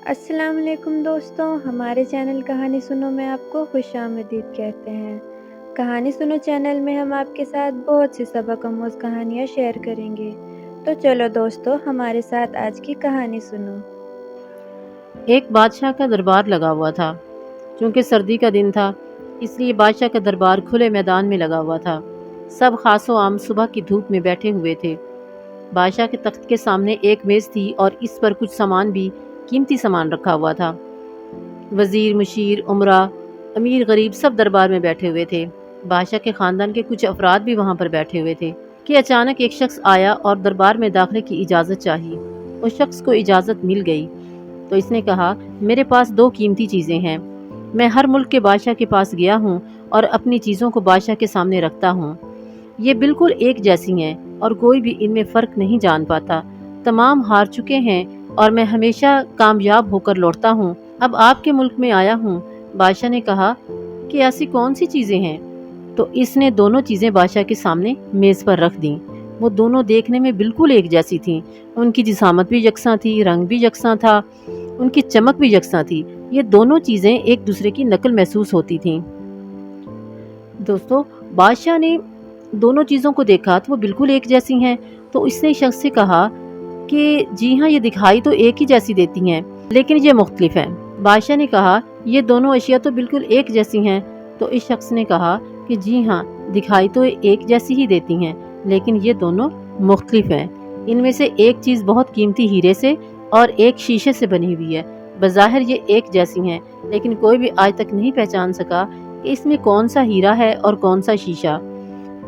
अस्सलाम वालेकुम दोस्तों, हमारे चैनल कहानी सुनो में आपको खुशामदीद कहते हैं। कहानी सुनो चैनल में हम आपके साथ बहुत सी सबक आमोज़ कहानियाँ शेयर करेंगे। तो चलो दोस्तों, हमारे साथ आज की कहानी सुनो। एक बादशाह का दरबार लगा हुआ था। क्योंकि सर्दी का दिन था, इसलिए बादशाह का दरबार खुले मैदान में लगा हुआ था। सब खासो आम सुबह की धूप में बैठे हुए थे। बादशाह के तख्त के सामने एक मेज थी और इस पर कुछ सामान भी कीमती सामान रखा हुआ था। वजीर, मुशीर, उमरा, अमीर, गरीब सब दरबार में बैठे हुए थे। बादशाह के खानदान के कुछ अफराद भी वहाँ पर बैठे हुए थे कि अचानक एक शख्स आया और दरबार में दाखिले की इजाज़त चाहिए। उस शख्स को इजाज़त मिल गई तो इसने कहा, मेरे पास 2 कीमती चीज़ें हैं। मैं हर मुल्क के बादशाह के पास गया हूँ और अपनी चीज़ों को बादशाह के सामने रखता हूँ। ये बिल्कुल एक जैसी हैं और कोई भी इनमें फ़र्क नहीं जान पाता। तमाम हार चुके हैं और मैं हमेशा कामयाब होकर लौटता हूँ। अब आपके मुल्क में आया हूँ। बादशाह ने कहा कि ऐसी कौन सी चीज़ें हैं? तो इसने दोनों चीज़ें बादशाह के सामने मेज़ पर रख दी। वो दोनों देखने में बिल्कुल एक जैसी थीं। उनकी जिसामत भी यकसां थी, रंग भी यकसां था, उनकी चमक भी यकसां थी। ये दोनों चीज़ें एक दूसरे की नकल महसूस होती थीं। दोस्तों, बादशाह ने दोनों चीज़ों को देखा तो वो बिल्कुल एक जैसी हैं। तो इसने शख्स से कहा कि जी हाँ, ये दिखाई तो एक ही जैसी देती हैं, लेकिन ये मुख्तलिफ हैं। बादशाह ने कहा, ये दोनों अशिया तो बिल्कुल एक जैसी हैं। तो इस शख्स ने कहा कि जी हाँ, दिखाई तो एक जैसी ही देती हैं, लेकिन ये दोनों मुख्तलिफ हैं। इनमें से एक चीज़ बहुत कीमती हीरे से और एक शीशे से बनी हुई है। बज़ाहिर ये एक जैसी हैं, लेकिन कोई भी आज तक नहीं पहचान सका कि इसमें कौन सा हीरा है और कौन सा शीशा।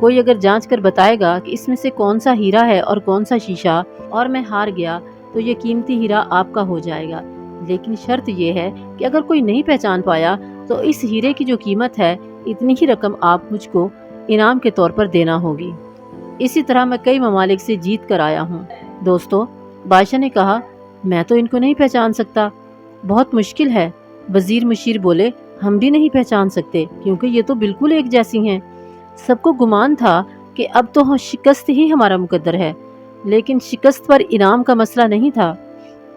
कोई अगर जांच कर बताएगा कि इसमें से कौन सा हीरा है और कौन सा शीशा और मैं हार गया तो ये कीमती हीरा आपका हो जाएगा। लेकिन शर्त ये है कि अगर कोई नहीं पहचान पाया तो इस हीरे की जो कीमत है, इतनी ही रकम आप मुझको इनाम के तौर पर देना होगी। इसी तरह मैं कई ममालिक से जीत कर आया हूँ। दोस्तों, बादशाह ने कहा, मैं तो इनको नहीं पहचान सकता, बहुत मुश्किल है। वजीर, मुशीर बोले, हम भी नहीं पहचान सकते क्योंकि ये तो बिल्कुल एक जैसी हैं। सबको गुमान था कि अब तो शिकस्त ही हमारा मुकद्दर है, लेकिन शिकस्त पर इनाम का मसला नहीं था,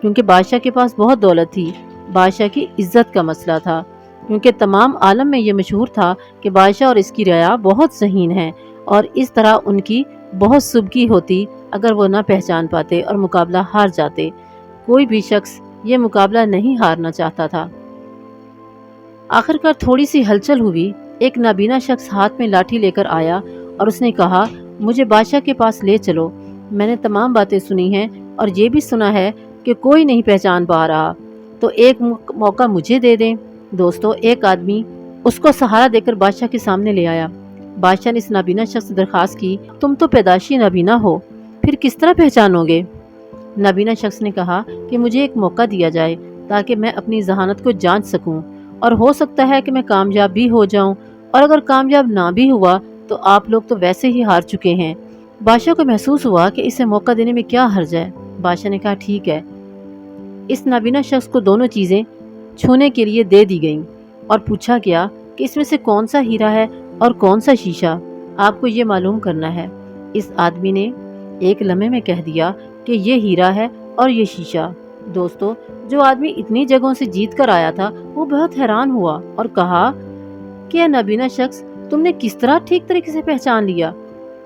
क्योंकि बादशाह के पास बहुत दौलत थी। बादशाह की इज्जत का मसला था, क्योंकि तमाम आलम में ये मशहूर था कि बादशाह और इसकी रया बहुत ज़हीन है और इस तरह उनकी बहुत सुबकी होती अगर वो ना पहचान पाते और मुकाबला हार जाते। कोई भी शख्स ये मुकाबला नहीं हारना चाहता था। आखिरकार थोड़ी सी हलचल हुई। एक नाबीना शख्स हाथ में लाठी लेकर आया और उसने कहा, मुझे बादशाह के पास ले चलो। मैंने तमाम बातें सुनी हैं और ये भी सुना है कि कोई नहीं पहचान पा रहा, तो एक मौका मुझे दे दें। दोस्तों, एक आदमी उसको सहारा देकर बादशाह के सामने ले आया। बादशाह ने इस नाबीना शख्स से दरखास्त की, तुम तो पैदाशी नाबीना हो, फिर किस तरह पहचानोगे? नाबीना शख्स ने कहा कि मुझे एक मौका दिया जाए ताकि मैं अपनी जहानत को जांच सकूं, और हो सकता है कि मैं कामयाब भी हो जाऊं, और अगर कामयाब ना भी हुआ तो आप लोग तो वैसे ही हार चुके हैं। बादशाह को महसूस हुआ कि इसे मौका देने में क्या हर्ज है। बादशाह ने कहा, ठीक है। इस नाबीना शख्स को दोनों चीज़ें छूने के लिए दे दी गईं और पूछा गया कि इसमें से कौन सा हीरा है और कौन सा शीशा, आपको ये मालूम करना है। इस आदमी ने एक लम्हे में कह दिया कि ये हीरा है और ये शीशा। दोस्तों, जो आदमी इतनी जगहों से जीत कर आया था वो बहुत हैरान हुआ और कहा कि नाबीना शख्स, तुमने किस तरह ठीक तरीके से पहचान लिया?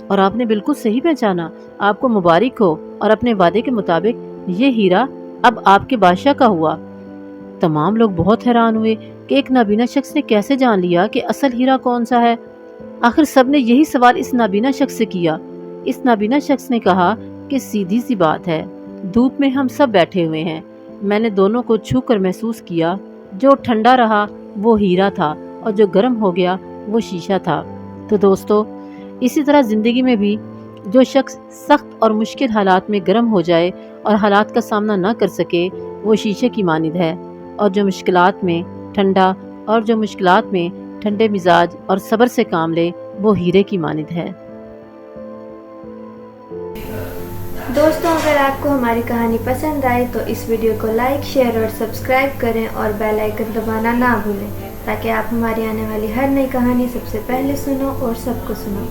और आपने बिल्कुल सही पहचाना, आपको मुबारक हो, और अपने वादे के मुताबिक ये हीरा अब आपके बादशाह का हुआ। तमाम लोग बहुत हैरान हुए कि एक नाबीना शख्स ने कैसे जान लिया कि असल हीरा कौन सा है। आखिर सबने यही सवाल इस नाबीना शख्स से किया। इस नाबीना शख्स ने कहा कि सीधी सी बात है, धूप में हम सब बैठे हुए हैं, मैंने दोनों को छू कर महसूस किया, जो ठंडा रहा वो हीरा था और जो गर्म हो गया वो शीशा था। तो दोस्तों, इसी तरह ज़िंदगी में भी जो शख्स सख्त और मुश्किल हालात में गर्म हो जाए और हालात का सामना ना कर सके, वो शीशे की मानिंद है, और जो मुश्किलात में ठंडे मिजाज और सब्र से काम ले, वो हीरे की मानिंद है। दोस्तों, अगर आपको हमारी कहानी पसंद आए तो इस वीडियो को लाइक, शेयर और सब्सक्राइब करें और बेल आइकन दबाना ना भूलें, ताकि आप हमारी आने वाली हर नई कहानी सबसे पहले सुनो और सबको सुनो।